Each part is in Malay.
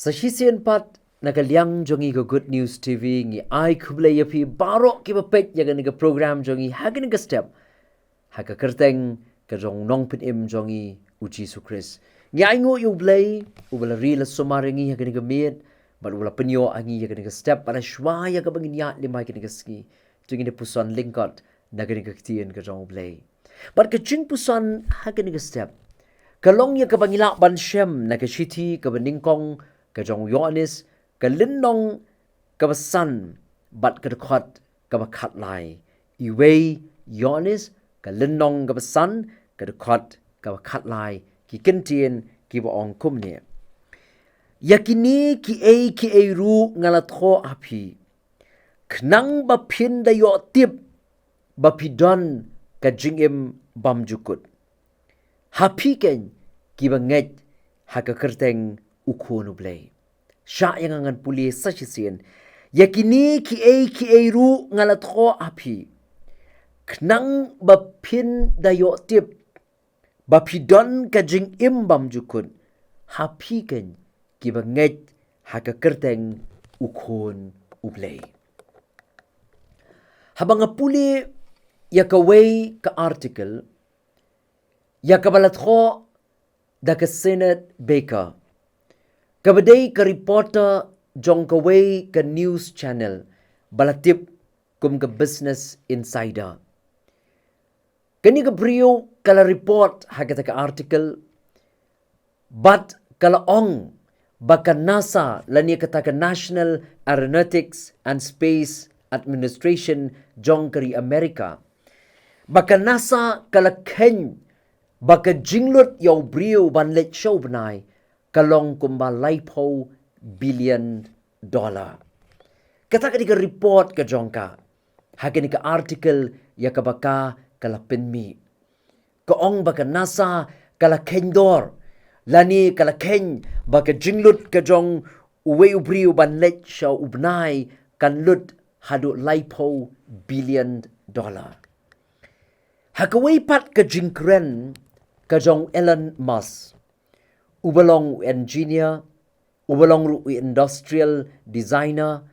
Sa Syiem pat nakaliang jongi ko Good News TV ngi ai U Blei yapi barok ki bapet yaga niga program jongi haga niga step haga kyrteng ka jong nong pin im jongi U Jisu Khrist ngi ai ngo U Blei u bala rila somaringi haga niga miet bal ula penyo angi yaga niga step pada shwa yaga bangin ya lima yaga niga sngi jongi puson lyngkot naga niga Ktien ka jong U Blei but ka jingpuson haga niga step kalong ya ka bangila ban shem naga shiti ka baningkong ka jong Ioannis ka linnong ka basan bat ka dekot ka bakat lai iwei Ioannis ka linnong ka basan ka dekot ka bakat lai ki Kane ki baong kumne yakini ki ei ru ngalatho api khnang ba phin da yo tip ba pidon ka jingim bam jukut happy ken ki banget ha ka kyrteng ukhon U Blei sha yang angan puli sa Syiem yakini ki ei ru ngalatho api khnang ba phin da yo tip ba pidon ka jingim bam jukut happy ken ki banget ha ka kyrteng ukhon U Blei habang puli ya ka way ka article ya ka balatho da ka Senate Baker kabadai ka reporter jong ka way ka news channel balatip kum ka business insider kani ka brio kala report hagata ka article but kala ong baka NASA lani kata ka National Aeronautics and Space Administration jong kari America baka NASA kala Kane baka jinglut yaw brio ban let show banai kalong kumba laipo billion dollar kata ka di ka report ka jongka hagani ka article ya ka baka kala pinmi ka ong baka NASA kala kendor lani kala ken baka jinglut ka jong uwe ubriu ban let show ubnai kan lut hadu laipo billion dollar hakaway pat ka jingkren ka jong Elon Musk ubalong engineer ubalong ru industrial designer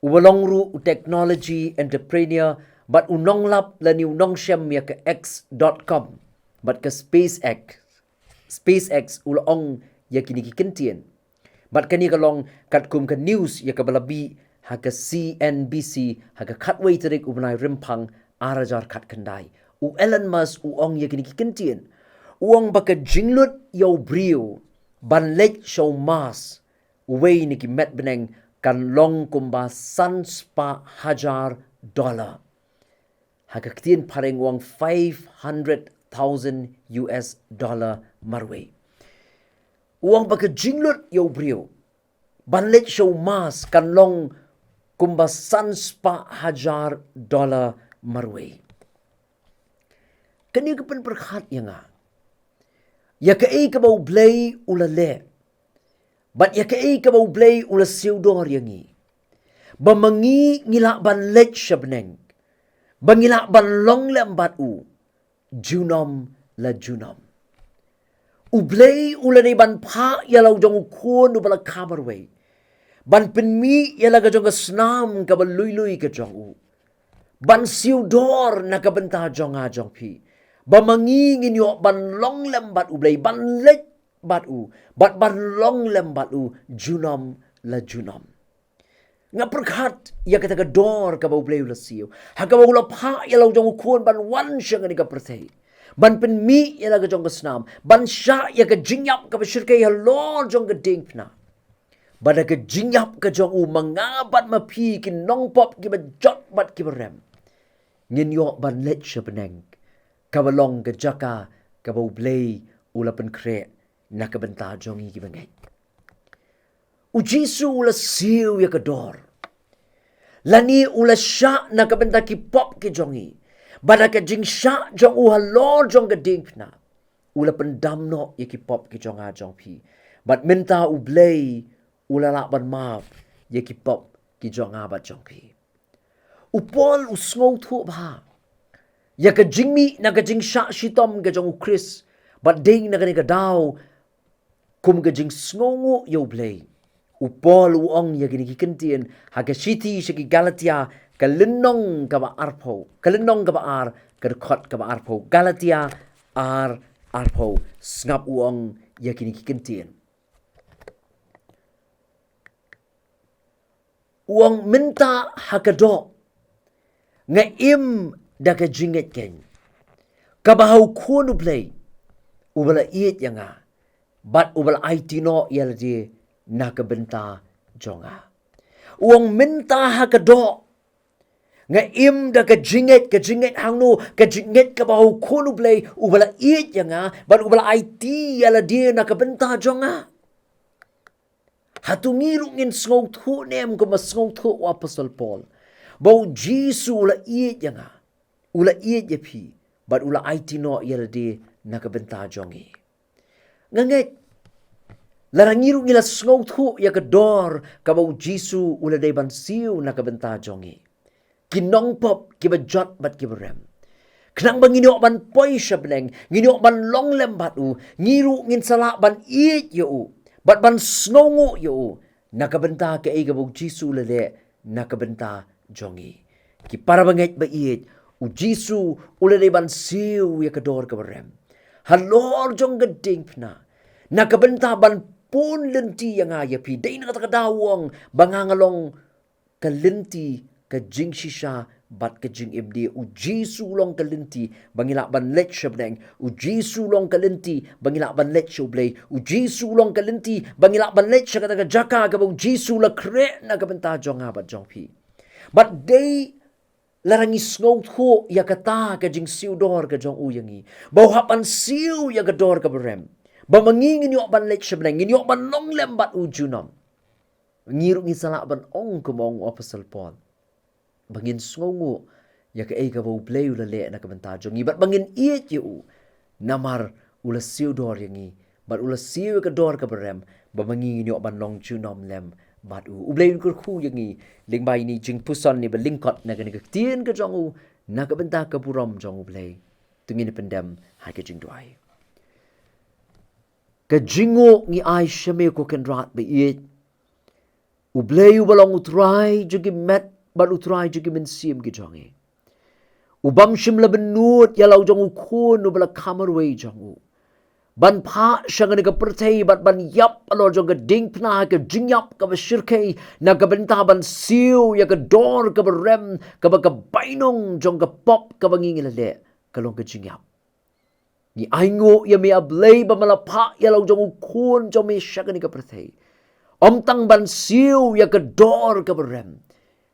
ubalong ru technology entrepreneur but unong lap lani unong shem ya ka x.com but ka SpaceX ulong ya kini ki Kane but kani kalong katkum ka news ya ka balabi ha ka CNBC ha ka katway tarik ubnai rimpang arajar kat kandai u Elon Musk uong ya kini ki Kane uong baka jinglut yaw brio ban lek show mas uway ni ki met beneng kan long kumba $100 ha ka Ktien pareng uong $500,000 marway uong baka jinglut yaw brio ban lek show mas kan long kumba $100 marway kani ka penperkhat yang nga ya ka ka U Blei ula le but ya ka U Blei ula siudor yangi bamangi ngila ban let shabneng bangila ban long lembat u junom la junom U Blei ula ni ban pha ya lau jong khon u bala kabarwe ban penmi ya la ga jong snam ka ba lui ka jong u ban siudor na ka benta jong a jong pi bamangi nginyo ban long lembat U Blei ban let bat u bat ban long lembat u junom la junom nga perkhat ya kata ka dor ka ba U Blei la siu ha ka ba ula pha ya lau jong khon ban wan shang ni ka perthei ban pen mi ya la ga jong snam ban sha ya ka jingyap ka ba shirkai ha lor jong ka ding pna bada ka jingyap ka jong u mangabat ma phi ki nong pop ki ba jot bat ki ba rem nginyo ban let shabneng kabalong ka jaka ka ba U Blei ula pen kre na ka benta jongi ki bangai U Jisu ula siu ya ka dor lani ula sha na ka benta ki pop ki jongi bada ka jing sha jong u halor jong ka ding pna ula pen damno ya ki pop ki jonga jong pi bat minta U Blei ula la ban map ya ki pop ki jonga ba jong pi u pol u sngou thu ba ya ka jingmi na ka jing sha shitom ka jong U Khrist but ding na ka daw kum ka jing sngongo yo Blei Upol uong ya gini Ka Ktien Hakashiti shaki Galatia kalenong kaba arpo kalenong kaba ar kerkot kaba arpo Galatia ar arpo ngap uong ya gini Ka Ktien. Uong minta hakado nga im da ka jinget ken kabahau kun U Blei ubala iet yanga bat ubala aitino yaldi nakabenta jonga. Uang minta hakado nga im da ka jinget hangno ka jinget kabahau kun U Blei ubala iet yanga bat ubala aiti yaldi nakabenta jonga. Hatungiru ngin sngewbha nem ko masngewbha wa Apostle Paul. Bau Jisu ula iet yanga. Ula iet yapi. But ula aitino yalade nakabenta jongi. Nganget. Larangiru ngila sngewbha yakador kabau Jisu ula day bansiu nakabenta jongi. Kinongpop kibajot bat kibarem. Khnang bang nginok ban poi shabneng. Nginok ban longlem batu. Ngiru ngin salak ban iet yo. Bat ban snongo yo. Nakabenta ka kabau Jisu lele nakabenta jongi. Ki para banget ba iet. U Jisu ulade ban siu yakador kabarem. Halor jong gading pna. Nakabenta ban pun lenti yang ayapi. Day nakatakadawang bangangalong kalenti ka jing shisha bat ka jing imdi. U Jisu long kalenti bangilak ban let shabneng. U Jisu long kalenti bangilak ban let shublei. U Jisu long kalenti bangilak ban let shakataka jaka kabau Jisu la kre nakabenta jong bat jong pi. But day larangi sngewbha yakata ka jing siu dor ka jong uyangi. Bau hapan siu yakador ka berem. Bamanging nginyok ban let shabneng. Nginyok ban longlem bat ujunom. Ngiruk ngisalak ban ong kumong Apostle Paul. Bangin sngongo ya ka bau Blei ula le nakabenta jongi. Bat bangin iet yu namar ula siu dor yangi. Bat ula siu ka dor ka berem. Bamanging nginyok ban long junom lem. Bat U Blei Un kurku yangi lingbai ni jingpuson ni lyngkot na Ka Ktien ka jong nakabenta ka burom jong U Blei tungin pendem hai ka jingduai ka jingo ngi ai shame ko kenrat be it U Blei U balong utrai jugi met bat utrai jugi mynsiem ki jongi ubam shim la benut yalau jong kun U bala kamarwei jong ban pha shangan ka pertai bat ban yap alor jong ka ding pna ka jingyap ka bashirkai na ka benta ban siu ya ka dor ka berem ka ba ka bainong jong ka pop ka bangingilale ka long ka jingyap ni aingo ya me Blei ba malapha ya lau jong kun jong me shangan ka pertai omtang ban siu ya ka dor ka berem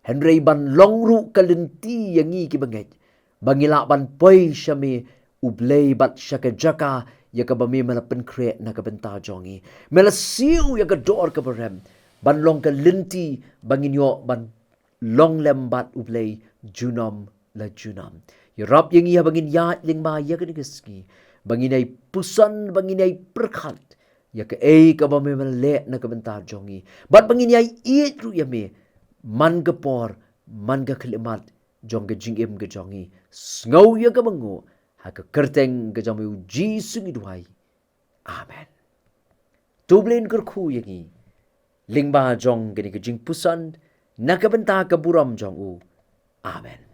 henrei ban longru ka lenti yangi ki banget bangila ban poi shame U Blei bat shaka jaka ya ka bami mala penkre na ka benta jongi mela siu ya ka dor ka berem ban long ka lenti banginyo ban long lembat U Blei junom la junam iarap yang ia bangin ya lingba ya ka digeski banginai pusan banginai perkhat ya ka ka bami mala le na ka benta jongi bat banginai iet ru ya me man ka por man ka khlimat jong ka jingim ka jongi ngau ya ka bangu Ka kyrteng ka jong U Jisu ngiduai. Amen. Tu Blei Un kurku yangi. Lingba jong gini ka jingpuson nakabenta ka buram jong U. Amen.